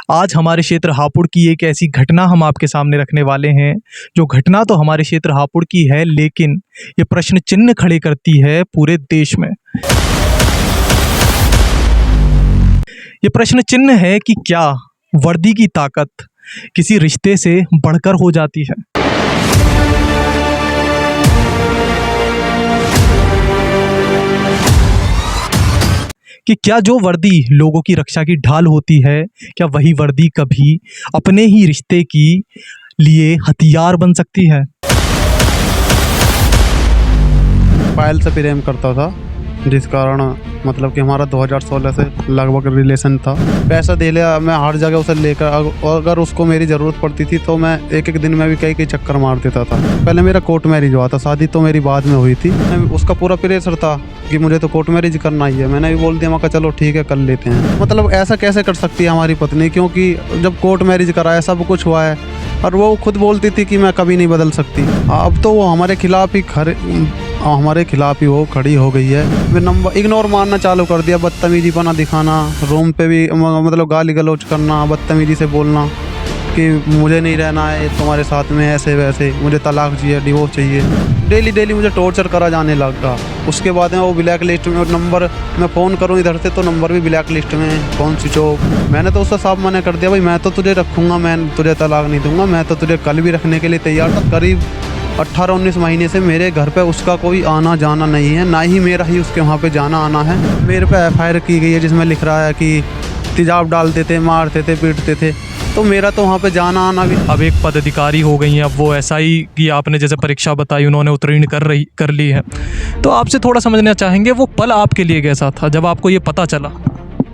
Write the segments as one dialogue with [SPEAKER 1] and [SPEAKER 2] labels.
[SPEAKER 1] आज हमारे क्षेत्र हापुड़ की एक ऐसी घटना हम आपके सामने रखने वाले हैं, जो घटना तो हमारे क्षेत्र हापुड़ की है, लेकिन ये प्रश्न चिन्ह खड़े करती है पूरे देश में। ये प्रश्न चिन्ह है कि क्या वर्दी की ताकत किसी रिश्ते से बढ़कर हो जाती है? कि क्या जो वर्दी लोगों की रक्षा की ढाल होती है, क्या वही वर्दी कभी अपने ही रिश्ते की लिए हथियार बन सकती है?
[SPEAKER 2] पायल से प्रेम करता था, जिस कारण मतलब कि हमारा 2016 से लगभग रिलेशन था। पैसा दे लिया मैं हर जगह उसे लेकर, अगर उसको मेरी ज़रूरत पड़ती थी तो मैं एक एक दिन में भी कई कई चक्कर मार देता था। पहले मेरा कोर्ट मैरिज हुआ था, शादी तो मेरी बाद में हुई थी। उसका पूरा प्रेशर था कि मुझे तो कोर्ट मैरिज करना ही है। मैंने भी बोल दिया, मैं कहा चलो ठीक है कर लेते हैं। मतलब ऐसा कैसे कर सकती है हमारी पत्नी, क्योंकि जब कोर्ट मैरिज कराया सब कुछ हुआ है और वो खुद बोलती थी कि मैं कभी नहीं बदल सकती। अब तो वो हमारे खिलाफ ही वो खड़ी हो गई है। फिर नंबर इग्नोर मारना चालू कर दिया, बदतमीजीपना दिखाना, रूम पे भी मतलब गाली गलौज करना, बदतमीजी से बोलना कि मुझे नहीं रहना है तुम्हारे साथ में, ऐसे वैसे, मुझे तलाक चाहिए, डिवोर्स चाहिए। डेली डेली मुझे टॉर्चर करा जाने लगा। उसके बाद में वो ब्लैक लिस्ट में नंबर, मैं फ़ोन करूँ इधर से तो नंबर भी ब्लैक लिस्ट में, फ़ोन स्विच ऑफ। मैंने तो उससे साफ मना कर दिया, भाई मैं तो तुझे रखूँगा, मैं तुझे तलाक नहीं दूँगा, मैं तो तुझे कल भी रखने के लिए तैयार था। करीब 18-19 महीने से मेरे घर पे उसका कोई आना जाना नहीं है, ना ही मेरा ही उसके वहाँ पे जाना आना है। मेरे पे FIR की गई है जिसमें लिख रहा है कि तेजाब डालते थे, मारते थे, पीटते थे। तो मेरा तो वहाँ पे जाना आना भी।
[SPEAKER 1] अब एक पदाधिकारी हो गई हैं, अब वो SI की आपने जैसे परीक्षा बताई, उन्होंने उत्तीर्ण कर ली है। तो आपसे थोड़ा समझना चाहेंगे, वो पल आपके लिए कैसा था जब आपको ये पता चला?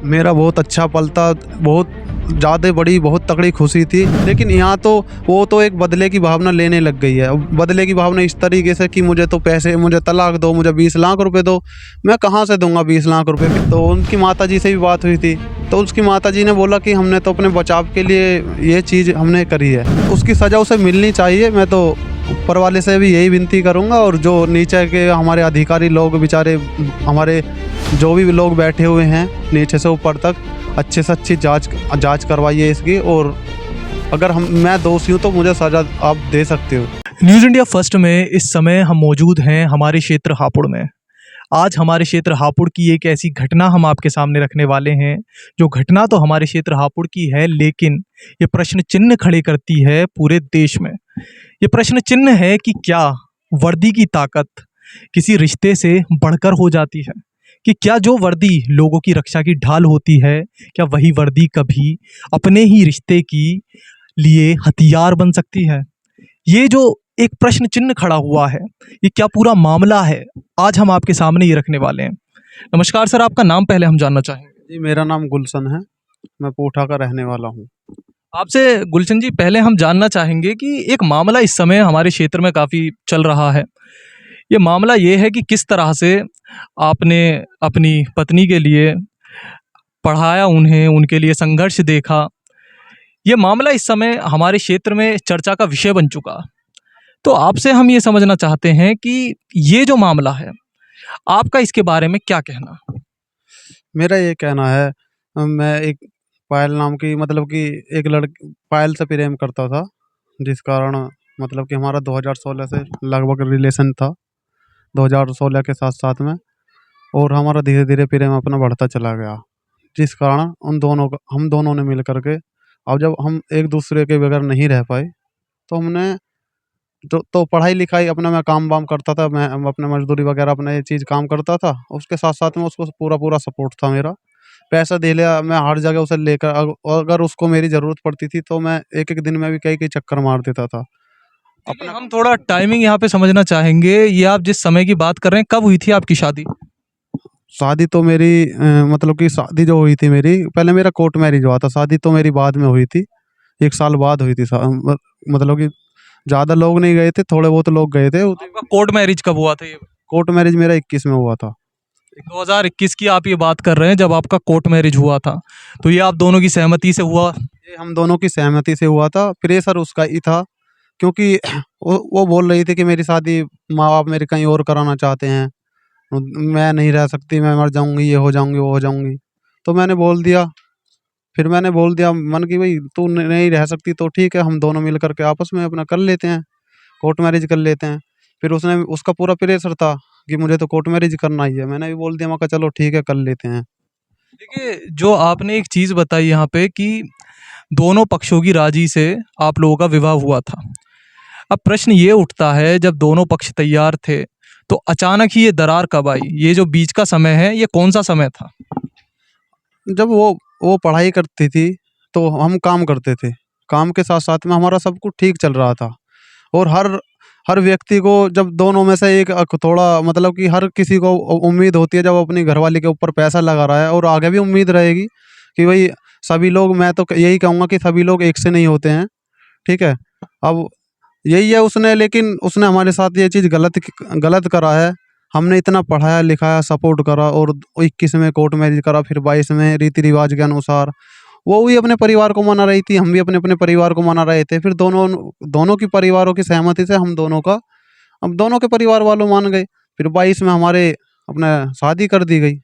[SPEAKER 2] मेरा बहुत अच्छा पल था, बहुत ज़्यादा बड़ी, बहुत तगड़ी खुशी थी। लेकिन यहाँ तो वो तो एक बदले की भावना लेने लग गई है। बदले की भावना इस तरीके से कि मुझे तो पैसे, मुझे तलाक दो, मुझे 20 लाख रुपए दो। मैं कहाँ से दूंगा 20 लाख रुपए? तो उनकी माताजी से भी बात हुई थी, तो उसकी माताजी ने बोला कि हमने तो अपने बचाव के लिए ये चीज़ हमने करी है, उसकी सज़ा उसे मिलनी चाहिए। मैं तो ऊपर वाले से भी यही विनती करूँगा, और जो नीचे के हमारे अधिकारी लोग बेचारे, हमारे जो भी लोग बैठे हुए हैं नीचे से ऊपर तक, अच्छे से अच्छी जांच करवाइए इसकी। और अगर मैं दोषी हूँ तो मुझे सज़ा आप दे सकते हो।
[SPEAKER 1] न्यूज़ इंडिया फर्स्ट में इस समय हम मौजूद हैं हमारे क्षेत्र हापुड़ में। आज हमारे क्षेत्र हापुड़ की एक ऐसी घटना हम आपके सामने रखने वाले हैं, जो घटना तो हमारे क्षेत्र हापुड़ की है, लेकिन ये प्रश्न चिन्ह खड़े करती है पूरे देश में। ये प्रश्न चिन्ह है कि क्या वर्दी की ताकत किसी रिश्ते से बढ़कर हो जाती है? कि क्या जो वर्दी लोगों की रक्षा की ढाल होती है, क्या वही वर्दी कभी अपने ही रिश्ते की लिए हथियार बन सकती है? ये जो एक प्रश्न चिन्ह खड़ा हुआ है, ये क्या पूरा मामला है, आज हम आपके सामने ये रखने वाले हैं। नमस्कार सर, आपका नाम पहले हम जानना चाहेंगे।
[SPEAKER 2] जी, मेरा नाम गुलशन है, मैं पोठा का रहने वाला हूँ।
[SPEAKER 1] आपसे गुलशन जी पहले हम जानना चाहेंगे कि एक मामला इस समय हमारे क्षेत्र में काफ़ी चल रहा है। ये मामला ये है कि किस तरह से आपने अपनी पत्नी के लिए पढ़ाया, उन्हें, उनके लिए संघर्ष देखा। ये मामला इस समय हमारे क्षेत्र में चर्चा का विषय बन चुका। तो आपसे हम ये समझना चाहते हैं कि ये जो मामला है, आपका इसके बारे में क्या कहना?
[SPEAKER 2] मेरा ये कहना है, मैं एक पायल नाम की, मतलब कि एक लड़की पायल से प्रेम करता था, जिस कारण मतलब कि हमारा 2016 से लगभग रिलेशन था, 2016 के साथ साथ में। और हमारा धीरे धीरे प्रेम अपना बढ़ता चला गया, जिस कारण हम दोनों ने मिल करके, अब जब हम एक दूसरे के बगैर नहीं रह पाए, तो हमने तो पढ़ाई लिखाई अपना, मैं काम वाम करता था, मैं अपने मजदूरी वगैरह अपना ये चीज़ काम करता था। उसके साथ साथ में उसको पूरा पूरा सपोर्ट था मेरा। पैसा दे लिया मैं हर जगह उसे लेकर, अगर उसको मेरी ज़रूरत पड़ती थी तो मैं एक एक दिन में भी कई कई चक्कर मार देता था।
[SPEAKER 1] देखिए, हम थोड़ा टाइमिंग यहाँ पे समझना चाहेंगे। ये आप जिस समय की बात कर रहे हैं, कब हुई थी आपकी शादी?
[SPEAKER 2] शादी तो मेरी मतलब कि शादी जो हुई थी मेरी, पहले मेरा कोर्ट मैरिज हुआ था, शादी तो मेरी बाद में हुई थी, 1 साल बाद हुई थी। मतलब कि ज़्यादा लोग नहीं गए थे, थोड़े बहुत लोग गए थे।
[SPEAKER 1] आपका कोर्ट मैरिज कब हुआ था ये?
[SPEAKER 2] कोर्ट मैरिज मेरा 21 में हुआ था।
[SPEAKER 1] 2021 की आप ये बात कर रहे हैं जब आपका कोर्ट मैरिज हुआ था। तो ये आप दोनों की सहमति से हुआ?
[SPEAKER 2] ये हम दोनों की सहमति से हुआ था, प्रेशर उसका ही था, क्योंकि वो बोल रही थी कि मेरी शादी माँ बाप मेरे कहीं और कराना चाहते हैं, मैं नहीं रह सकती, मैं मर जाऊंगी, ये हो जाऊंगी, वो हो जाऊंगी। तो मैंने बोल दिया फिर मैंने बोल दिया मन कि भाई तू नहीं रह सकती तो ठीक है, हम दोनों मिल करके आपस में अपना कर लेते हैं, कोर्ट मैरिज कर लेते हैं। फिर उसने उसका पूरा प्रेशर था कि मुझे तो कोर्ट मैरिज करना ही है। मैंने भी बोल दिया, मैं कहा चलो ठीक है कर लेते हैं।
[SPEAKER 1] देखिए, जो आपने एक चीज़ बताई यहाँ पे कि दोनों पक्षों की राज़ी से आप लोगों का विवाह हुआ था। अब प्रश्न ये उठता है, जब दोनों पक्ष तैयार थे, तो अचानक ही ये दरार कब आई? ये जो बीच का समय है, ये कौन-सा समय था?
[SPEAKER 2] जब वो पढ़ाई करती थी तो हम काम करते थे। काम के साथ-साथ में हमारा सब कुछ ठीक चल रहा था। और हर हर व्यक्ति को जब दोनों में से एक थोड़ा मतलब कि हर किसी को उम्मीद होती है जब वो अपनी घरवाली के ऊपर पैसा लगा रहा है, और आगे भी उम्मीद रहेगी कि भाई सभी लोग, मैं तो यही कहूँगा कि सभी लोग एक से नहीं होते हैं, ठीक है? अब यही है उसने, लेकिन उसने हमारे साथ ये चीज़ गलत करा है। हमने इतना पढ़ाया लिखाया, सपोर्ट करा, और 21 में कोर्ट मैरिज करा, फिर 22 में रीति रिवाज के अनुसार वो भी अपने परिवार को मना रही थी, हम भी अपने अपने परिवार को मना रहे थे। फिर दोनों दोनों की परिवारों की सहमति से हम दोनों का, अब दोनों के परिवार वालों मान गए। फिर 22 में हमारे अपने शादी कर दी गई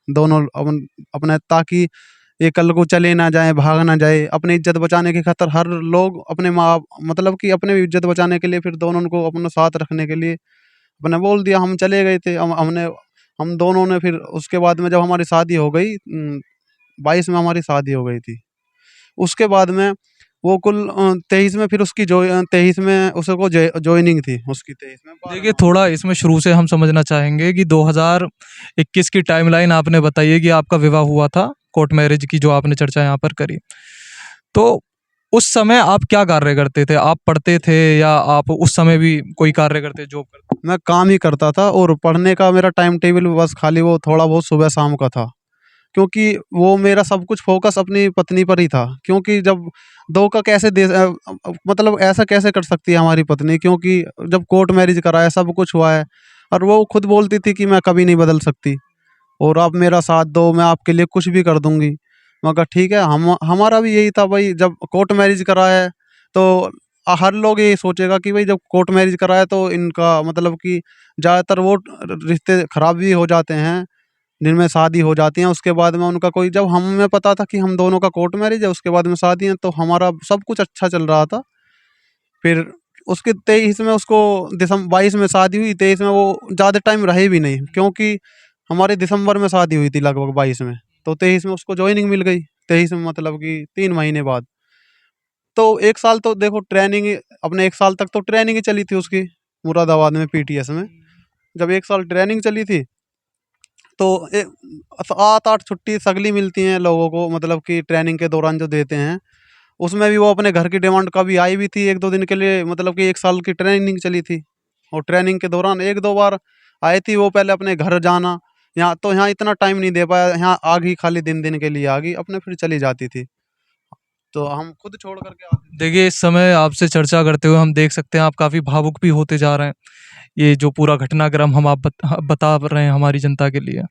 [SPEAKER 2] दोनों अपने, ताकि ये कल को चले ना जाए, भाग ना जाए। अपनी इज्जत बचाने की खातिर हर लोग अपने माँ, मतलब कि अपने इज्जत बचाने के लिए, फिर दोनों को अपने साथ रखने के लिए अपने बोल दिया। हम चले गए थे, हम दोनों ने फिर उसके बाद में जब हमारी शादी हो गई, 22 में हमारी शादी हो गई थी। उसके बाद में वो कुल 23 में, फिर उसकी 23 में उसको ज्वाइनिंग थी उसकी, 23 में
[SPEAKER 1] देखिए,
[SPEAKER 2] 12
[SPEAKER 1] थोड़ा इसमें शुरू से हम समझना चाहेंगे कि 2021 की टाइमलाइन आपने बताई है कि आपका विवाह हुआ था, कोर्ट मैरिज की जो आपने चर्चा यहाँ पर करी। तो उस समय आप क्या कार्य करते थे? आप पढ़ते थे या आप उस समय भी कोई कार्य करते, जॉब करते?
[SPEAKER 2] मैं काम ही करता था, और पढ़ने का मेरा टाइम टेबल बस खाली वो थोड़ा बहुत सुबह शाम का था। क्योंकि वो मेरा सब कुछ फ़ोकस अपनी पत्नी पर ही था। क्योंकि जब 2 का कैसे मतलब ऐसा कैसे कर सकती है हमारी पत्नी, क्योंकि जब कोर्ट मैरिज करा है, सब कुछ हुआ है, और वो खुद बोलती थी कि मैं कभी नहीं बदल सकती, और आप मेरा साथ दो, मैं आपके लिए कुछ भी कर दूँगी। मैं कहा ठीक है, हम हमारा भी यही था भाई, जब कोर्ट मैरिज करा है तो हर लोग यही सोचेगा कि भाई जब कोर्ट मैरिज करा है तो इनका मतलब कि ज़्यादातर वो रिश्ते खराब भी हो जाते हैं, जिनमें शादी हो जाती है उसके बाद में उनका कोई, जब हमें पता था कि हम दोनों का कोर्ट मैरिज है, उसके बाद में शादी है, तो हमारा सब कुछ अच्छा चल रहा था। फिर उसके 23 में उसको, दिसंबर 22 में शादी हुई, 23 में वो ज़्यादा टाइम रहे भी नहीं, क्योंकि हमारी दिसंबर में शादी हुई थी लगभग 22 में, तो 23 में उसको ज्वाइनिंग मिल गई। 23 में मतलब कि 3 महीने बाद। तो 1 साल तो देखो ट्रेनिंग, अपने 1 साल तक तो ट्रेनिंग ही चली थी उसकी, मुरादाबाद में पीटीएस में। जब 1 साल ट्रेनिंग चली थी, तो 7-8 छुट्टी सगली मिलती हैं लोगों को, मतलब कि ट्रेनिंग के दौरान जो देते हैं। उसमें भी वो अपने घर की डिमांड कभी आई भी थी 1-2 दिन के लिए, मतलब कि 1 साल की ट्रेनिंग चली थी। और ट्रेनिंग के दौरान 1-2 बार आई थी वो, पहले अपने घर जाना। यहाँ इतना टाइम नहीं दे पाया, यहाँ आ गई खाली दिन-दिन के लिए आ गई, अपने फिर चली जाती थी। तो हम खुद छोड़ कर के आते थे।
[SPEAKER 1] देखिए, इस समय आपसे चर्चा करते हुए हम देख सकते हैं आप काफ़ी भावुक भी होते जा रहे हैं। ये जो पूरा घटनाक्रम हम आप बता रहे हैं हमारी जनता के लिए।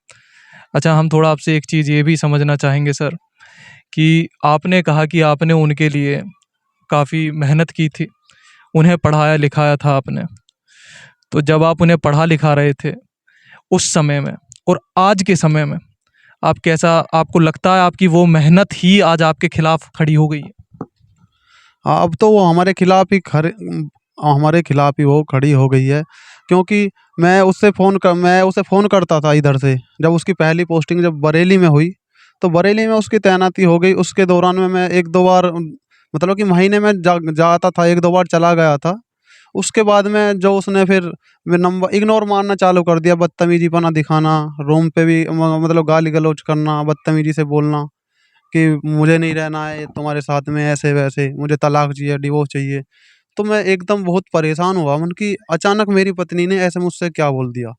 [SPEAKER 1] अच्छा, हम थोड़ा आपसे एक चीज़ ये भी समझना चाहेंगे सर, कि आपने कहा कि आपने उनके लिए काफ़ी मेहनत की थी, उन्हें पढ़ाया-लिखाया था आपने। तो जब आप उन्हें पढ़ा-लिखा रहे थे, उस समय में और आज के समय में, आप कैसा, आपको लगता है आपकी वो मेहनत ही आज आपके खिलाफ खड़ी हो गई है?
[SPEAKER 2] हाँ, अब तो वो हमारे खिलाफ ही वो खड़ी हो गई है। क्योंकि मैं उसे फ़ोन करता था इधर से, जब उसकी पहली पोस्टिंग जब बरेली में हुई, तो बरेली में उसकी तैनाती हो गई। उसके दौरान में मैं 1-2 बार मतलब कि महीने में जाता था, 1-2 बार चला गया था। उसके बाद में जो उसने फिर नंबर इग्नोर मारना चालू कर दिया, बदतमीज़ीपना दिखाना, रूम पे भी मतलब गाली-गलौच करना, बदतमीज़ी से बोलना कि मुझे नहीं रहना है तुम्हारे साथ में, ऐसे-वैसे, मुझे तलाक चाहिए, डिवोर्स चाहिए। तो मैं एकदम बहुत परेशान हुआ मन कि अचानक मेरी पत्नी ने ऐसे मुझसे क्या बोल दिया।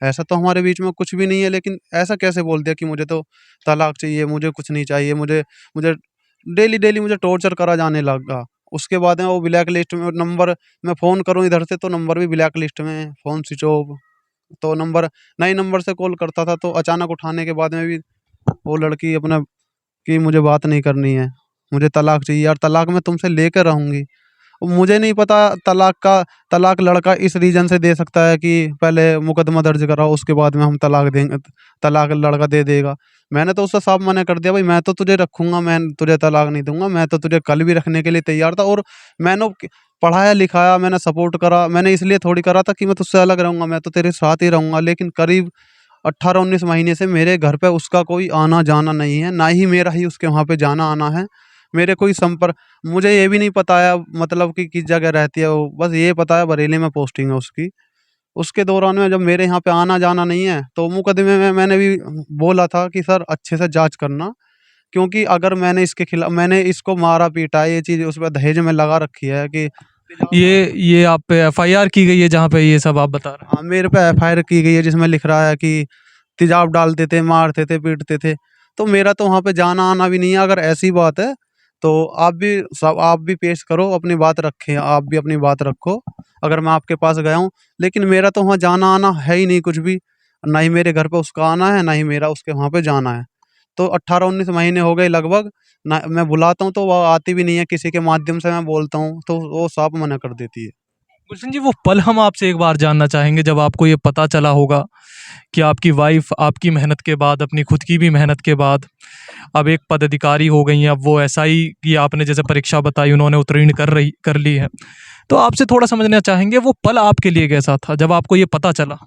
[SPEAKER 2] ऐसा तो हमारे बीच में कुछ भी नहीं है, लेकिन ऐसा कैसे बोल दिया कि मुझे तो तलाक चाहिए, मुझे कुछ नहीं चाहिए, मुझे डेली-डेली मुझे टॉर्चर करा जाने लगा। उसके बाद में वो ब्लैक लिस्ट में नंबर, मैं फ़ोन करूँ इधर से तो नंबर भी ब्लैक लिस्ट में, फ़ोन स्विच ऑफ। तो नए नंबर से कॉल करता था तो अचानक उठाने के बाद में भी वो लड़की अपना कि मुझे बात नहीं करनी है, मुझे तलाक चाहिए और तलाक मैं तुमसे लेकर रहूँगी। मुझे नहीं पता तलाक लड़का इस रीज़न से दे सकता है कि पहले मुकदमा दर्ज कराओ, उसके बाद में हम तलाक देंगे, तलाक लड़का दे देगा। मैंने तो उससे साफ मना कर दिया, भाई मैं तो तुझे रखूँगा, मैं तुझे तलाक नहीं दूँगा, मैं तो तुझे कल भी रखने के लिए तैयार था। और मैंने पढ़ाया लिखाया, मैंने सपोर्ट करा, मैंने इसलिए थोड़ी करा था कि मैं तुझसे अलग रहूँगा, मैं तो तेरे साथ ही रहूँगा। लेकिन करीब 18-19 महीने से मेरे घर पे उसका कोई आना-जाना नहीं है, ना ही मेरा ही उसके वहाँ पे जाना-आना है। मेरे कोई संपर्क, मुझे ये भी नहीं पता है मतलब कि किस जगह रहती है वो, बस ये पता है बरेली में पोस्टिंग है उसकी। उसके दौरान में जब मेरे यहाँ पे आना-जाना नहीं है, तो मुकदमे में मैंने भी बोला था कि सर अच्छे से जाँच करना, क्योंकि अगर मैंने इसको मारा-पीटा, ये चीज़ उस पे दहेज में लगा रखी है कि
[SPEAKER 1] ये आप पे एफआईआर की गई है जहाँ पे ये सब आप बता रहे हैं?
[SPEAKER 2] हाँ, मेरे पे एफआईआर की गई है जिसमें लिख रहा है कि तेज़ाब डालते थे, मारते थे, पीटते थे। तो मेरा तो वहाँ पे जाना-आना भी नहीं है। अगर ऐसी बात है, तो आप भी पेश करो, अपनी बात रखें, आप भी अपनी बात रखो, अगर मैं आपके पास गया हूँ। लेकिन मेरा तो वहाँ जाना-आना है ही नहीं कुछ भी, ना ही मेरे घर पे उसका आना है, ना ही मेरा उसके वहाँ पे जाना है। तो 18-19 महीने हो गए लगभग, ना मैं बुलाता हूँ तो वो आती भी नहीं है, किसी के माध्यम से मैं बोलता हूँ, तो वो साफ मना कर देती है।
[SPEAKER 1] गुलशन जी, वो पल हम आपसे एक बार जानना चाहेंगे जब आपको ये पता चला होगा कि आपकी वाइफ़ आपकी मेहनत के बाद, अपनी खुद की भी मेहनत के बाद अब एक पदाधिकारी हो गई हैं, अब वो एसआई की आपने जैसे परीक्षा बताई उन्होंने उत्तीर्ण कर ली है। तो आपसे थोड़ा समझना चाहेंगे वो पल आपके लिए कैसा था जब आपको ये पता चला?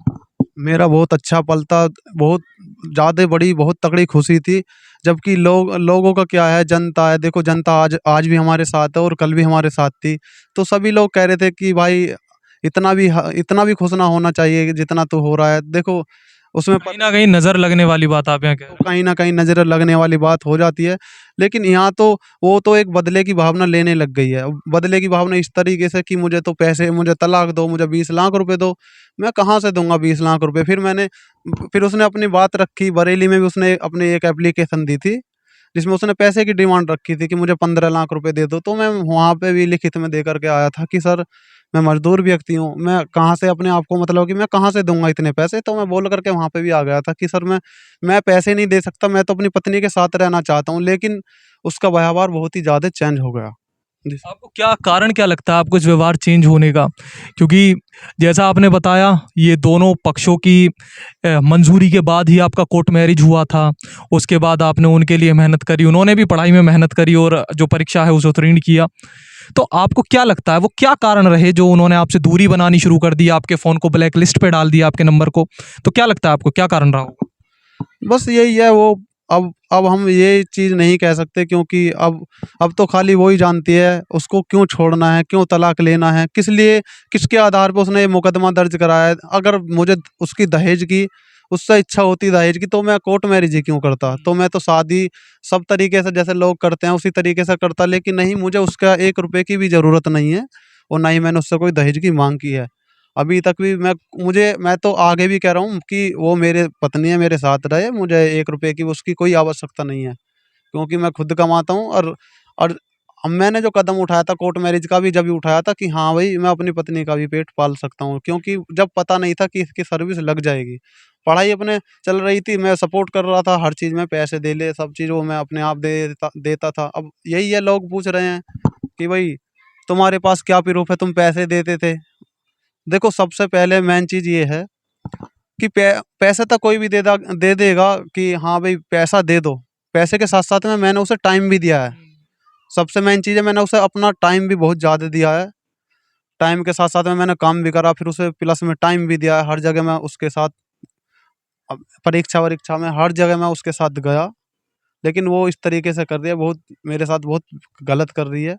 [SPEAKER 2] मेरा बहुत अच्छा पल था, बहुत ज़्यादा बड़ी, बहुत तगड़ी खुशी थी। जबकि लोगों का क्या है, जनता है, देखो जनता आज आज भी हमारे साथ है और कल भी हमारे साथ थी। तो सभी लोग कह रहे थे कि भाई इतना भी खुश ना होना चाहिए जितना तू हो रहा है। देखो उसमें
[SPEAKER 1] कहीं न कहीं नज़र लगने वाली बात आप यहाँ कह
[SPEAKER 2] तो
[SPEAKER 1] रहे हैं।
[SPEAKER 2] कहीं न कहीं नज़र लगने वाली बात हो जाती है। लेकिन यहाँ तो वो तो एक बदले की भावना लेने लग गई है। अब बदले की भावना इस तरीके से कि मुझे तलाक दो, मुझे 20 लाख रुपए दो। मैं कहाँ से दूँगा 20 लाख रुपए? फिर उसने अपनी बात रखी, बरेली में भी उसने अपनी एक एप्लीकेशन दी थी, जिसमें उसने पैसे की डिमांड रखी थी कि मुझे 15 लाख रुपए दे दो। तो मैं वहाँ पे भी लिखित में दे कर के आया था कि सर, मैं मज़दूर व्यक्ति हूँ, मैं कहाँ से अपने आप को, मतलब कि मैं कहाँ से दूँगा इतने पैसे? तो मैं बोल कर के वहाँ पे भी आ गया था कि सर, मैं पैसे नहीं दे सकता, मैं तो अपनी पत्नी के साथ रहना चाहता हूँ। लेकिन उसका व्यवहार बहुत ही ज़्यादा चेंज हो गया। जी।
[SPEAKER 1] आपको क्या कारण क्या लगता है आपको इस व्यवहार चेंज होने का? क्योंकि जैसा आपने बताया ये दोनों पक्षों की मंज़ूरी के बाद ही आपका कोर्ट मैरिज हुआ था। उसके बाद आपने उनके लिए मेहनत करी, उन्होंने भी पढ़ाई में मेहनत करी और जो परीक्षा है उसे उत्तीर्ण किया। तो आपको क्या लगता है वो क्या कारण रहे जो उन्होंने आपसे दूरी बनानी शुरू कर दी, आपके फ़ोन को ब्लैक लिस्ट पे डाल दिया, आपके नंबर को? तो क्या लगता है आपको क्या कारण रहा होगा?
[SPEAKER 2] बस यही है वो। अब हम ये चीज़ नहीं कह सकते, क्योंकि अब तो खाली वो ही जानती है उसको क्यों छोड़ना है, क्यों तलाक लेना है, किस लिए, किसके आधार पे उसने ये मुकदमा दर्ज कराया है। अगर मुझे उसकी दहेज की उससे इच्छा होती दहेज की, तो मैं कोर्ट मैरिज ही क्यों करता? तो मैं तो शादी सब तरीके से जैसे लोग करते हैं उसी तरीके से करता। लेकिन नहीं, मुझे उसका 1 रुपए की भी ज़रूरत नहीं है और ना ही मैंने उससे कोई दहेज की माँग की है। अभी तक भी मैं तो आगे भी कह रहा हूँ कि वो मेरे पत्नी है, मेरे साथ रहे, मुझे 1 रुपए की उसकी कोई आवश्यकता नहीं है। क्योंकि मैं खुद कमाता हूँ। और अब मैंने जो कदम उठाया था कोर्ट मैरिज का भी जब भी उठाया था कि हाँ भाई, मैं अपनी पत्नी का भी पेट पाल सकता हूँ, क्योंकि जब पता नहीं था कि इसकी सर्विस लग जाएगी। पढ़ाई अपने चल रही थी, मैं सपोर्ट कर रहा था हर चीज़ में, पैसे दे ले, सब चीज़ वो मैं अपने आप देता था। अब यही है, लोग पूछ रहे हैं कि भाई तुम्हारे पास क्या प्रूफ है, तुम पैसे देते थे? देखो, सबसे पहले मेन चीज़ ये है कि पैसे तो कोई भी दे देगा कि हाँ भाई पैसा दे दो। पैसे के साथ-साथ में मैंने उसे टाइम भी दिया है। सबसे मेन चीज़ है, मैंने उसे अपना टाइम भी बहुत ज़्यादा दिया है। टाइम के साथ-साथ में मैंने काम भी करा, फिर उसे प्लस में टाइम भी दिया है। हर जगह मैं उसके साथ, अब परीक्षा-वरीक्षा में हर जगह मैं उसके साथ गया। लेकिन वो इस तरीके से कर रही है, बहुत मेरे साथ बहुत गलत कर रही है।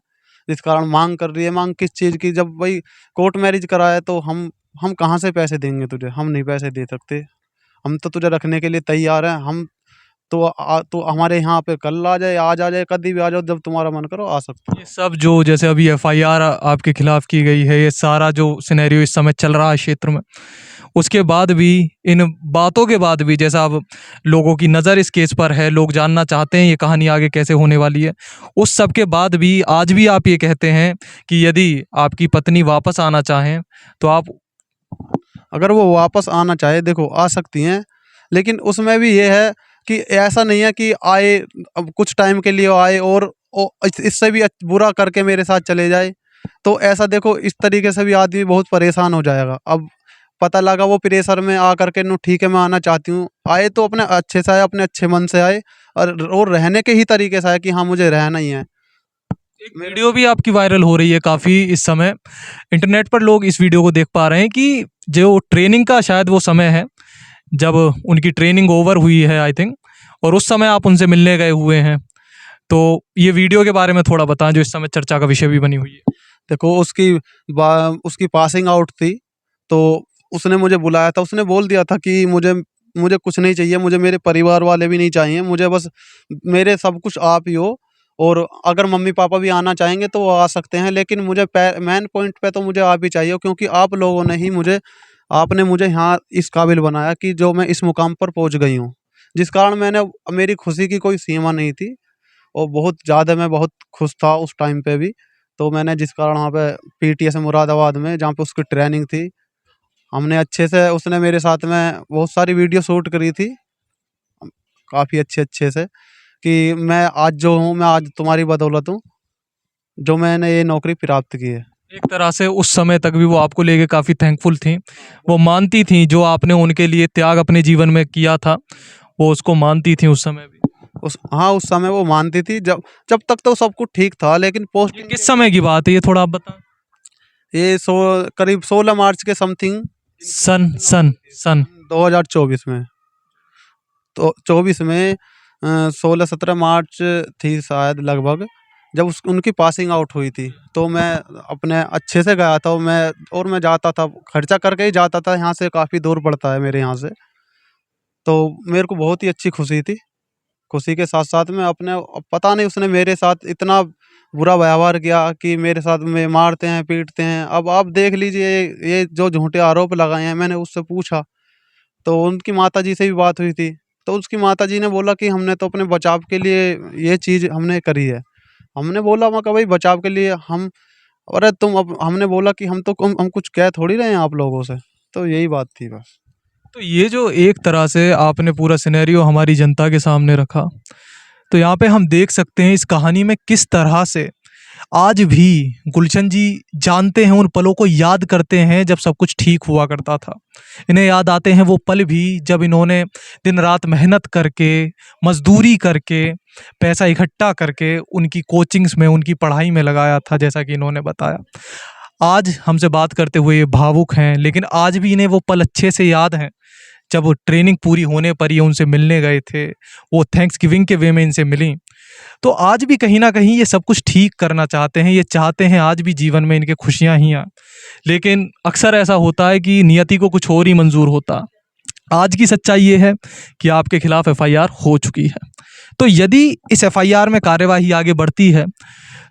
[SPEAKER 2] जिस कारण माँग कर रही है, माँग किस चीज़ की? जब भाई कोर्ट मैरिज करा है तो हम कहाँ से पैसे देंगे तुझे? हम नहीं पैसे दे सकते। हम तो तुझे रखने के लिए तैयार हैं। तो हमारे यहाँ पे कल आ जाए, आज आ जाए, कभी भी आ जाओ, जब तुम्हारा मन करो आ सकते हो।
[SPEAKER 1] ये सब जो जैसे अभी एफआईआर आपके खिलाफ की गई है, ये सारा जो सिनेरियो इस समय चल रहा है क्षेत्र में, उसके बाद भी, इन बातों के बाद भी, जैसा अब लोगों की नज़र इस केस पर है, लोग जानना चाहते हैं ये कहानी आगे कैसे होने वाली है, उस सब के बाद भी आज भी आप ये कहते हैं कि यदि आपकी पत्नी वापस आना चाहें तो आप।
[SPEAKER 2] अगर वो वापस आना चाहे, देखो आ सकती हैं। लेकिन उसमें भी ये है कि ऐसा नहीं है कि आए, अब कुछ टाइम के लिए आए और इससे भी बुरा करके मेरे साथ चले जाए। तो ऐसा देखो, इस तरीके से भी आदमी बहुत परेशान हो जाएगा। अब पता लगा वो प्रेशर में आ करके नो ठीक है मैं आना चाहती हूँ, आए तो अपने अच्छे से आए, अपने अच्छे मन से आए, और रहने के ही तरीके से आए कि हाँ मुझे रहना ही है।
[SPEAKER 1] एक
[SPEAKER 2] मेरे
[SPEAKER 1] वीडियो भी आपकी वायरल हो रही है काफ़ी इस समय। इंटरनेट पर लोग इस वीडियो को देख पा रहे हैं कि जो ट्रेनिंग का शायद वो समय है, जब उनकी ट्रेनिंग ओवर हुई है आई थिंक, और उस समय आप उनसे मिलने गए हुए हैं। तो ये वीडियो के बारे में थोड़ा बताएं जो इस समय चर्चा का विषय भी बनी हुई है।
[SPEAKER 2] देखो उसकी पासिंग आउट थी, तो उसने मुझे बुलाया था। उसने बोल दिया था कि मुझे मुझे कुछ नहीं चाहिए, मुझे मेरे परिवार वाले भी नहीं चाहिए, मुझे बस मेरे सब कुछ आप ही हो। और अगर मम्मी पापा भी आना चाहेंगे तो वो आ सकते हैं, लेकिन मुझे मेन पॉइंट पे तो मुझे आप ही चाहिए, क्योंकि आप लोगों ने ही मुझे आपने मुझे यहाँ इस काबिल बनाया कि जो मैं इस मुकाम पर पहुँच गई हूँ। जिस कारण मेरी खुशी की कोई सीमा नहीं थी, और बहुत ज़्यादा मैं बहुत खुश था उस टाइम पे भी। तो मैंने जिस कारण वहाँ पे पीटीएस मुरादाबाद में जहाँ पे उसकी ट्रेनिंग थी, हमने अच्छे से उसने मेरे साथ में बहुत सारी वीडियो शूट करी थी, काफ़ी अच्छे-अच्छे से, कि मैं आज जो हूँ, मैं आज तुम्हारी बदौलत हूँ, जो मैंने ये नौकरी प्राप्त की है।
[SPEAKER 1] एक तरह से उस समय तक भी वो आपको लेके काफ़ी थैंकफुल थी। वो मानती थी जो आपने उनके लिए त्याग अपने जीवन में किया था, वो उसको मानती थी उस समय भी।
[SPEAKER 2] उस समय वो मानती थी, जब जब तक तो सब कुछ ठीक था, लेकिन
[SPEAKER 1] ये
[SPEAKER 2] पोस्टिंग
[SPEAKER 1] किस
[SPEAKER 2] के
[SPEAKER 1] समय की बात है, ये थोड़ा आप बताएं।
[SPEAKER 2] ये करीब 16 मार्च के समथिंग,
[SPEAKER 1] सन सन सन
[SPEAKER 2] 2024 में। तो 24 में 16-17 मार्च थी शायद लगभग, जब उनकी पासिंग आउट हुई थी। तो मैं अपने अच्छे से गया था, मैं जाता था, खर्चा करके ही जाता था, यहाँ से काफ़ी दूर पड़ता है मेरे यहाँ से। तो मेरे को बहुत ही अच्छी खुशी थी। खुशी के साथ साथ में अपने, पता नहीं उसने मेरे साथ इतना बुरा व्यवहार किया कि मेरे साथ में मारते हैं पीटते हैं। अब आप देख लीजिए, ये जो झूठे आरोप लगाए हैं, मैंने उससे पूछा, तो उनकी माताजी से भी बात हुई थी। तो उसकी माताजी ने बोला कि हमने तो अपने बचाव के लिए ये चीज़ हमने करी है। हमने बोला, मैं कहा भाई बचाव के लिए हम, अरे तुम, अब हमने बोला कि हम कुछ कह थोड़ी रहे हैं आप लोगों से। तो यही बात थी बस।
[SPEAKER 1] तो ये जो एक तरह से आपने पूरा सिनेरियो हमारी जनता के सामने रखा, तो यहाँ पे हम देख सकते हैं इस कहानी में किस तरह से आज भी गुलशन जी जानते हैं, उन पलों को याद करते हैं जब सब कुछ ठीक हुआ करता था। इन्हें याद आते हैं वो पल भी जब इन्होंने दिन रात मेहनत करके, मजदूरी करके, पैसा इकट्ठा करके उनकी कोचिंग्स में, उनकी पढ़ाई में लगाया था, जैसा कि इन्होंने बताया। आज हमसे बात करते हुए ये भावुक हैं, लेकिन आज भी इन्हें वो पल अच्छे से याद हैं जब वो ट्रेनिंग पूरी होने पर ये उनसे मिलने गए थे, वो थैंक्स गिविंग के वे में इनसे मिली। तो आज भी कहीं न कहीं ये सब कुछ ठीक करना चाहते हैं, ये चाहते हैं आज भी जीवन में इनके खुशियाँ ही आएँ। लेकिन अक्सर ऐसा होता है कि नियति को कुछ और ही मंज़ूर होता। आज की सच्चाई ये है कि आपके खिलाफ एफआईआर हो चुकी है। तो यदि इस एफआईआर में कार्यवाही आगे बढ़ती है,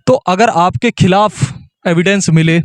[SPEAKER 1] तो अगर आपके खिलाफ एविडेंस मिले,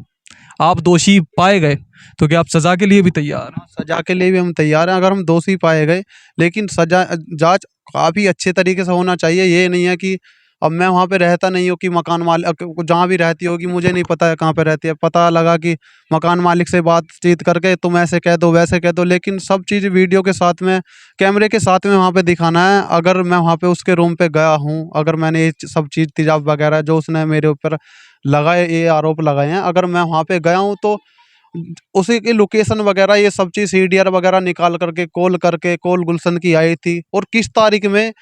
[SPEAKER 1] आप दोषी पाए गए, तो क्या आप सज़ा के लिए भी तैयार हैं?
[SPEAKER 2] सजा के लिए भी हम तैयार हैं, अगर हम दोषी पाए गए। लेकिन सजा जांच काफ़ी अच्छे तरीके से होना चाहिए। ये नहीं है कि अब मैं वहाँ पे रहता नहीं हूँ, कि मकान मालिक जहाँ भी रहती होगी, मुझे नहीं पता है कहाँ पे रहती है, पता लगा कि मकान मालिक से बातचीत करके तुम ऐसे कह दो वैसे कह दो, लेकिन सब चीज़ वीडियो के साथ में, कैमरे के साथ में वहाँ पे दिखाना है। अगर मैं वहाँ पे उसके रूम पे गया हूँ, अगर मैंने ये सब चीज़ तेजाब वगैरह जो उसने मेरे ऊपर लगाए, ये आरोप लगाए हैं, अगर मैं वहाँ पे गया हूँ, तो उसी की लोकेशन वगैरह ये सब चीज़ सीडीआर वगैरह निकाल करके कॉल गुलशन की आई थी, और किस तारीख में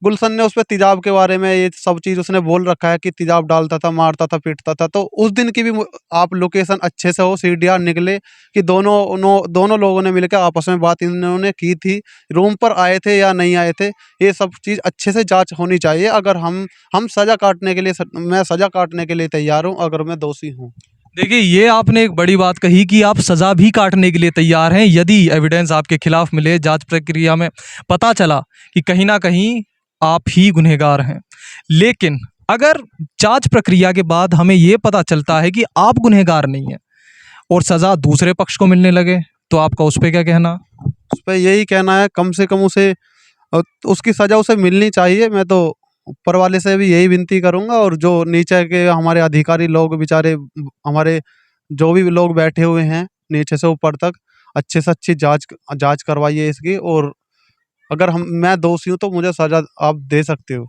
[SPEAKER 2] गुलशन ने उस पे तेजाब के बारे में ये सब चीज़ उसने बोल रखा है कि तेजाब डालता था, मारता था, पीटता था। तो उस दिन की भी आप लोकेशन अच्छे से हो, सीडीआर निकले कि दोनों लोगों ने मिलकर आपस में बात इन्होंने की थी, रूम पर आए थे या नहीं आए थे, ये सब चीज़ अच्छे से जांच होनी चाहिए। अगर हम सज़ा काटने के लिए, मैं सज़ा काटने के लिए तैयार हूँ, अगर मैं दोषी हूँ।
[SPEAKER 1] देखिए, ये आपने एक बड़ी बात कही कि आप सज़ा भी काटने के लिए तैयार हैं, यदि एविडेंस आपके खिलाफ मिले, जांच प्रक्रिया में पता चला कि कहीं न कहीं आप ही गुनहगार हैं। लेकिन अगर जांच प्रक्रिया के बाद हमें ये पता चलता है कि आप गुनहगार नहीं हैं और सज़ा दूसरे पक्ष को मिलने लगे, तो आपका उस पे क्या कहना?
[SPEAKER 2] उस पे यही कहना है, कम से कम उसे उसकी सज़ा उसे मिलनी चाहिए। मैं तो ऊपर वाले से भी यही विनती करूँगा, और जो नीचे के हमारे अधिकारी लोग बेचारे, हमारे जो भी लोग बैठे हुए हैं नीचे से ऊपर तक, अच्छे से अच्छी जांच करवाइए इसकी। और अगर मैं दोषी हूँ तो मुझे सज़ा आप दे सकते हो।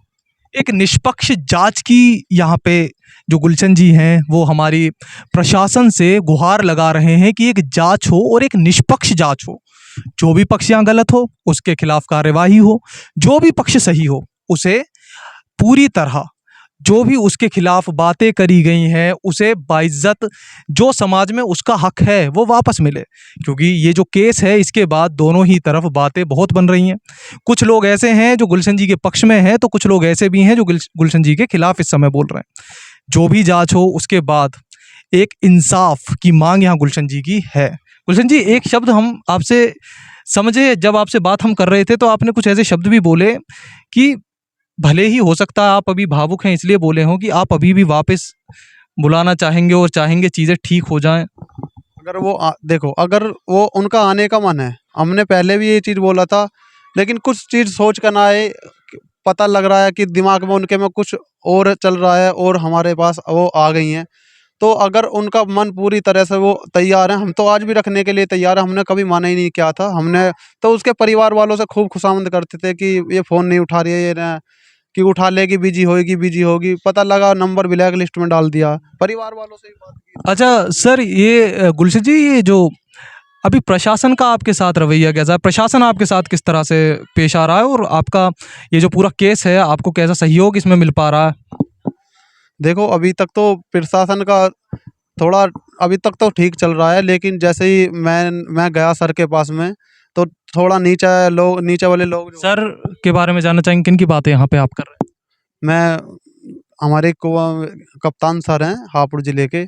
[SPEAKER 1] एक निष्पक्ष जांच की यहाँ पे जो गुलशन जी हैं वो हमारी प्रशासन से गुहार लगा रहे हैं कि एक जांच हो और एक निष्पक्ष जांच हो। जो भी पक्ष यहाँ गलत हो उसके खिलाफ कार्यवाही हो, जो भी पक्ष सही हो उसे पूरी तरह, जो भी उसके खिलाफ बातें करी गई हैं उसे बाइज्जत, जो समाज में उसका हक है वो वापस मिले। क्योंकि ये जो केस है इसके बाद दोनों ही तरफ बातें बहुत बन रही हैं। कुछ लोग ऐसे हैं जो गुलशन जी के पक्ष में हैं, तो कुछ लोग ऐसे भी हैं जो गुलशन जी के खिलाफ इस समय बोल रहे हैं। जो भी जांच हो उसके बाद एक इंसाफ की मांग यहाँ गुलशन जी की है। गुलशन जी, एक शब्द हम आपसे समझे, जब आपसे बात हम कर रहे थे तो आपने कुछ ऐसे शब्द भी बोले कि भले ही हो सकता है आप अभी भावुक हैं इसलिए बोले हों कि आप अभी भी वापस बुलाना चाहेंगे और चाहेंगे चीज़ें ठीक हो जाएं।
[SPEAKER 2] अगर वो देखो, अगर वो उनका आने का मन है, हमने पहले भी ये चीज़ बोला था, लेकिन कुछ चीज़ सोच कर ना आए। पता लग रहा है कि दिमाग में उनके में कुछ और चल रहा है और हमारे पास वो आ गई हैं। तो अगर उनका मन पूरी तरह से वो तैयार है, हम तो आज भी रखने के लिए तैयार है। हमने कभी माना ही नहीं किया था। हमने तो उसके परिवार वालों से खूब खुशामद करते थे कि ये फ़ोन नहीं उठा रही है, ये ना कि उठा लेगी, बिजी होगी बिजी होगी। पता लगा नंबर ब्लैक लिस्ट में डाल दिया। परिवार वालों से ही बात की।
[SPEAKER 1] अच्छा सर, ये गुलशन जी, ये जो अभी प्रशासन का आपके साथ रवैया कैसा है? प्रशासन आपके साथ किस तरह से पेश आ रहा है और आपका ये जो पूरा केस है आपको कैसा सहयोग इसमें मिल पा रहा है?
[SPEAKER 2] देखो, अभी तक तो प्रशासन का थोड़ा अभी तक तो ठीक चल रहा है, लेकिन जैसे ही मैं गया सर के पास में, तो थोड़ा नीचे वाले लोग जो
[SPEAKER 1] सर के बारे में जानना चाहेंगे, किन की बातें यहाँ पे आप कर रहे हैं?
[SPEAKER 2] मैं हमारे कप्तान सर हैं हापुड़ ज़िले के,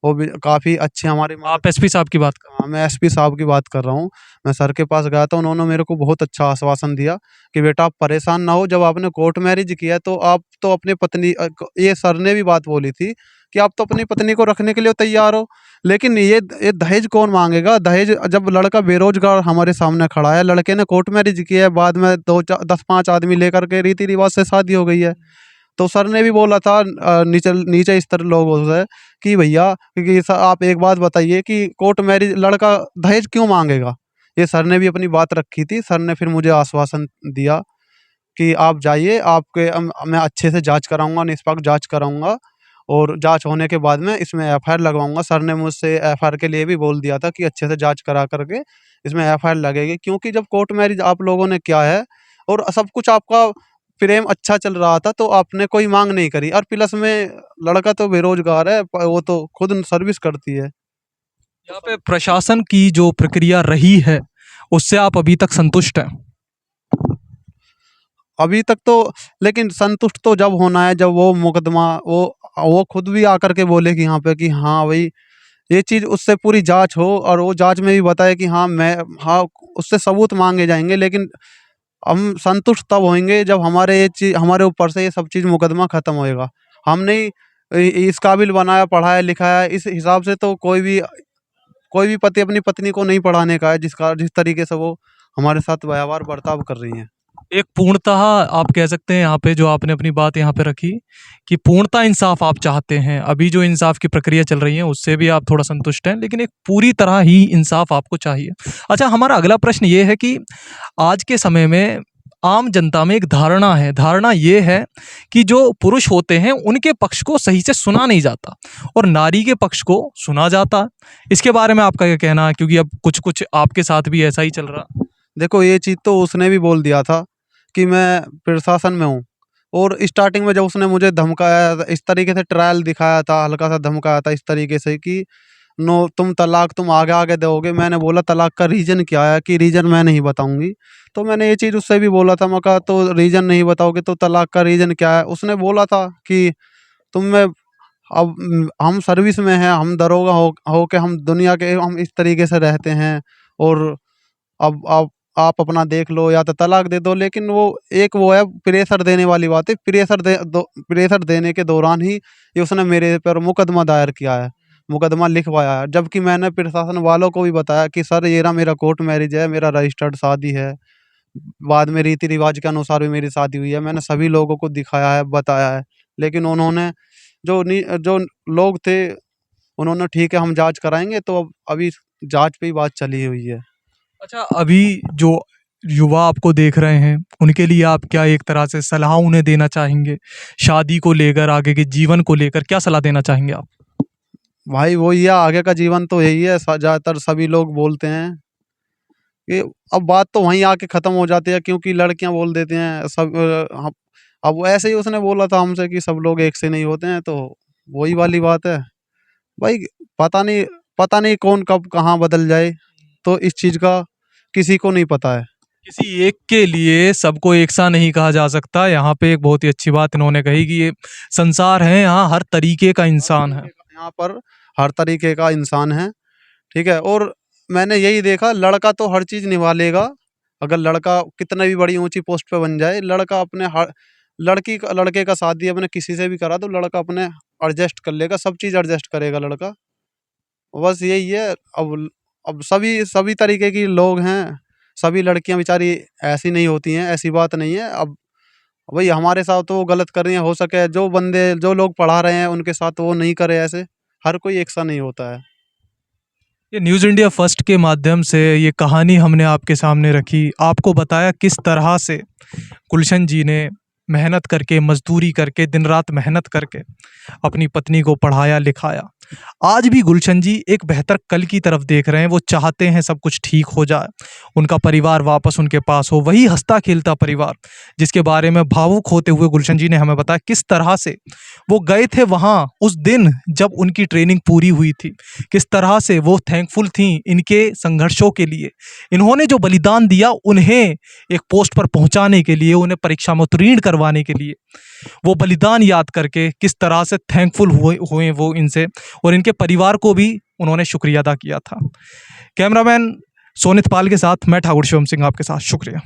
[SPEAKER 2] वो भी काफ़ी अच्छे हमारी मदद।
[SPEAKER 1] आप एसपी साहब की बात कर।
[SPEAKER 2] हाँ, मैं एसपी साहब की बात कर रहा हूँ। मैं सर के पास गया था, उन्होंने मेरे को बहुत अच्छा आश्वासन दिया कि बेटा आप परेशान ना हो, जब आपने कोर्ट मैरिज किया है तो आप तो अपनी पत्नी ये सर ने भी बात बोली थी कि आप तो अपनी पत्नी को रखने के लिए तैयार हो, लेकिन ये दहेज कौन माँगेगा? दहेज जब लड़का बेरोज़गार हमारे सामने खड़ा है, लड़के ने कोर्ट मैरिज किया है, बाद में 10-5 आदमी लेकर के रीति-रिवाज से शादी हो गई है। तो सर ने भी बोला था नीचे नीचे स्तर लोगों से कि भैया, क्योंकि आप एक बात बताइए कि कोर्ट मैरिज लड़का दहेज क्यों मांगेगा? ये सर ने भी अपनी बात रखी थी। सर ने फिर मुझे आश्वासन दिया कि आप जाइए, आपके मैं अच्छे से जांच कराऊंगा, निष्पक्ष जांच कराऊंगा, और जांच होने के बाद में इसमें एफआईआर लगवाऊंगा। सर ने मुझसे एफआईआर के लिए भी बोल दिया था कि अच्छे से जांच करा करके इसमें एफआईआर लगेगी, क्योंकि जब कोर्ट मैरिज आप लोगों ने किया है और सब कुछ आपका प्रेम अच्छा चल रहा था, तो आपने कोई मांग नहीं करी, और प्लस में लड़का तो बेरोजगार है, वो तो खुद सर्विस करती है। तो
[SPEAKER 1] यहाँ पे प्रशासन की जो प्रक्रिया रही है उससे आप अभी तक संतुष्ट हैं?
[SPEAKER 2] अभी तक तो, लेकिन संतुष्ट तो जब होना है जब वो मुकदमा वो खुद भी आकर के बोले कि यहाँ पे कि हाँ भाई, ये चीज़ उससे पूरी जांच हो, और वो जांच में भी बताए कि हाँ उससे सबूत मांगे जाएंगे, लेकिन हम संतुष्ट तब होंगे जब हमारे ये चीज़ हमारे ऊपर से ये सब चीज़ मुकदमा ख़त्म होएगा। हमने इस काबिल बनाया, पढ़ाया लिखाया, इस हिसाब से तो कोई भी पति अपनी पत्नी को नहीं पढ़ाने का है, जिस तरीके से वो हमारे साथ व्यवहार बर्ताव कर रही हैं।
[SPEAKER 1] एक पूर्णतः आप कह सकते हैं यहाँ पे जो आपने अपनी बात यहाँ पे रखी कि पूर्णतः इंसाफ आप चाहते हैं। अभी जो इंसाफ की प्रक्रिया चल रही है उससे भी आप थोड़ा संतुष्ट हैं, लेकिन एक पूरी तरह ही इंसाफ आपको चाहिए। अच्छा, हमारा अगला प्रश्न ये है कि आज के समय में आम जनता में एक धारणा ये है कि जो पुरुष होते हैं उनके पक्ष को सही से सुना नहीं जाता और नारी के पक्ष को सुना जाता। इसके बारे में आपका क्या कहना है? क्योंकि अब कुछ कुछ आपके साथ भी ऐसा ही चल रहा।
[SPEAKER 2] देखो, ये चीज़ तो उसने भी बोल दिया था कि मैं प्रशासन में हूँ, और स्टार्टिंग में जब उसने मुझे धमकाया इस तरीके से, ट्रायल दिखाया था, हल्का सा धमकाया था इस तरीके से कि नो तुम तलाक तुम आगे आगे दोगे। मैंने बोला तलाक का रीज़न क्या है, कि रीज़न मैं नहीं बताऊंगी। तो मैंने ये चीज़ उससे भी बोला था, मैं कहा तो रीज़न नहीं बताओगे तो तलाक का रीज़न क्या है? उसने बोला था कि तुम में अब हम सर्विस में हैं, हम दरोगा हो के हम दुनिया के हम इस तरीके से रहते हैं, और अब आप अपना देख लो या तो तलाक दे दो। लेकिन वो है प्रेशर देने वाली बात है। प्रेशर देने के दौरान ही ये उसने मेरे पर मुकदमा दायर किया है, मुकदमा लिखवाया है, जबकि मैंने प्रशासन वालों को भी बताया कि सर ये रहा मेरा कोर्ट मैरिज है, मेरा रजिस्टर्ड शादी है, बाद में रीति रिवाज के अनुसार भी मेरी शादी हुई है। मैंने सभी लोगों को दिखाया है, बताया है, लेकिन उन्होंने जो लोग थे उन्होंने ठीक है हम जांच कराएंगे, तो अब अभी जांच पे ही बात चली हुई है।
[SPEAKER 1] अच्छा, अभी जो युवा आपको देख रहे हैं, उनके लिए आप क्या एक तरह से सलाह उन्हें देना चाहेंगे? शादी को लेकर, आगे के जीवन को लेकर क्या सलाह देना चाहेंगे आप?
[SPEAKER 2] भाई वही है, आगे का जीवन तो यही है। ज़्यादातर सभी लोग बोलते हैं कि अब बात तो वहीं आके ख़त्म हो जाती है, क्योंकि लड़कियां बोल देती हैं सब अब ऐसे ही उसने बोला था हमसे कि सब लोग एक से नहीं होते हैं, तो वही वाली बात है भाई। पता नहीं, पता नहीं कौन कब कहाँ बदल जाए, तो इस चीज़ का किसी को नहीं पता है।
[SPEAKER 1] किसी एक के लिए सबको एक सा नहीं कहा जा सकता। यहाँ पे एक बहुत ही अच्छी बात इन्होंने कही कि ये संसार है, यहाँ हर तरीके का
[SPEAKER 2] हर
[SPEAKER 1] इंसान है।
[SPEAKER 2] तरीके का यहाँ पर हर तरीके का इंसान है, ठीक है। और मैंने यही देखा, लड़का तो हर चीज़ निभा लेगा। अगर लड़का कितने भी बड़ी ऊंची पोस्ट पे बन जाए, लड़का अपने हर लड़के का शादी अपने किसी से भी करा तो लड़का अपने एडजस्ट कर लेगा, सब चीज़ एडजस्ट करेगा लड़का। बस यही है। अब सभी सभी तरीके की लोग हैं, सभी लड़कियां बेचारी ऐसी नहीं होती हैं, ऐसी बात नहीं है। अब भाई हमारे साथ तो वो गलत कर रही हैं, हो सके जो लोग पढ़ा रहे हैं उनके साथ वो नहीं करे ऐसे। हर कोई एक सा नहीं होता है।
[SPEAKER 1] ये न्यूज़ इंडिया फर्स्ट के माध्यम से ये कहानी हमने आपके सामने रखी, आपको बताया किस तरह से गुलशन जी ने मेहनत करके, मजदूरी करके, दिन रात मेहनत करके अपनी पत्नी को पढ़ाया लिखाया। आज भी गुलशन जी एक बेहतर कल की तरफ देख रहे हैं। वो चाहते हैं सब कुछ ठीक हो जाए, उनका परिवार वापस उनके पास हो, वही हंसता खेलता परिवार जिसके बारे में भावुक होते हुए गुलशन जी ने हमें बताया किस तरह से वो गए थे वहाँ उस दिन जब उनकी ट्रेनिंग पूरी हुई थी, किस तरह से वो थैंकफुल थी इनके संघर्षों के लिए। इन्होंने जो बलिदान दिया उन्हें एक पोस्ट पर पहुंचाने के लिए, उन्हें परीक्षा में उत्तीर्ण करवाने के लिए, वो बलिदान याद करके किस तरह से थैंकफुल हुए वो इनसे, और इनके परिवार को भी उन्होंने शुक्रिया अदा किया था। कैमरामैन सोनित पाल के साथ मैं ठाकुर शिवम सिंह आपके साथ, शुक्रिया।